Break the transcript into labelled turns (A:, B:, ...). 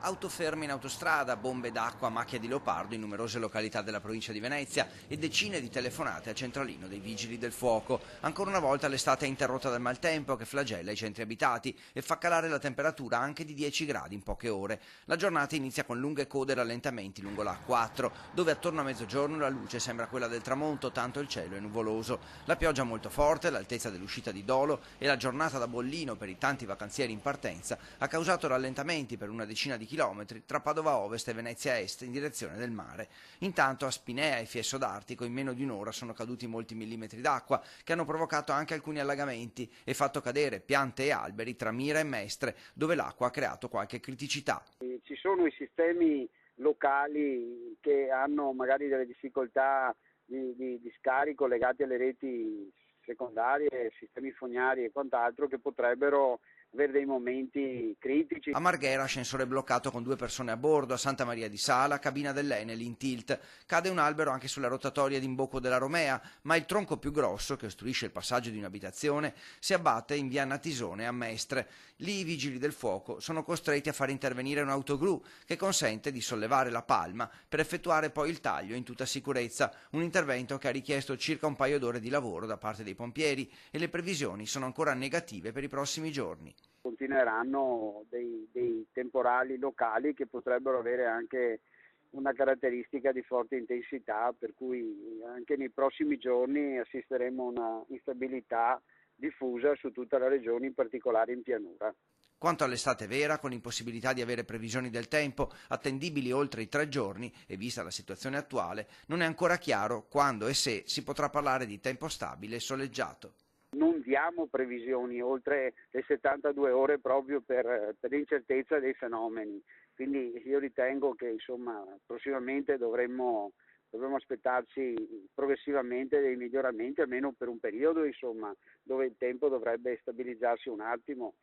A: Autofermi in autostrada, bombe d'acqua, macchia di leopardo in numerose località della provincia di Venezia e decine di telefonate al centralino dei vigili del fuoco. Ancora una volta l'estate è interrotta dal maltempo che flagella i centri abitati e fa calare la temperatura anche di 10 gradi in poche ore. La giornata inizia con lunghe code e rallentamenti lungo la A4, dove attorno a mezzogiorno la luce sembra quella del tramonto, tanto il cielo è nuvoloso. La pioggia molto forte, all'altezza dell'uscita di Dolo, e la giornata da bollino per i tanti vacanzieri in partenza ha causato rallentamenti per una decina di chilometri tra Padova Ovest e Venezia Est in direzione del mare. Intanto a Spinea e Fiesso d'Artico in meno di un'ora sono caduti molti millimetri d'acqua che hanno provocato anche alcuni allagamenti e fatto cadere piante e alberi tra Mira e Mestre, dove l'acqua ha creato qualche criticità.
B: Ci sono i sistemi locali che hanno magari delle difficoltà di scarico legati alle reti secondarie, sistemi fognari e quant'altro che potrebbero avere dei momenti critici.
A: A Marghera ascensore bloccato con 2 persone a bordo, a Santa Maria di Sala, cabina dell'Enel in tilt. Cade un albero anche sulla rotatoria di Imbocco della Romea, ma il tronco più grosso, che ostruisce il passaggio di un'abitazione, si abbatte in via Natisone a Mestre. Lì i vigili del fuoco sono costretti a far intervenire un autogru che consente di sollevare la palma per effettuare poi il taglio in tutta sicurezza, un intervento che ha richiesto circa un paio d'ore di lavoro da parte dei pompieri e le previsioni sono ancora negative per i prossimi giorni.
B: Continueranno dei temporali locali che potrebbero avere anche una caratteristica di forte intensità, per cui anche nei prossimi giorni assisteremo a una instabilità diffusa su tutta la regione, in particolare in pianura.
A: Quanto all'estate vera, con impossibilità di avere previsioni del tempo attendibili oltre i 3 giorni e vista la situazione attuale, non è ancora chiaro quando e se si potrà parlare di tempo stabile e soleggiato.
B: Non diamo previsioni oltre le 72 ore proprio per l'incertezza dei fenomeni, quindi io ritengo che prossimamente dovremmo aspettarci progressivamente dei miglioramenti, almeno per un periodo dove il tempo dovrebbe stabilizzarsi un attimo.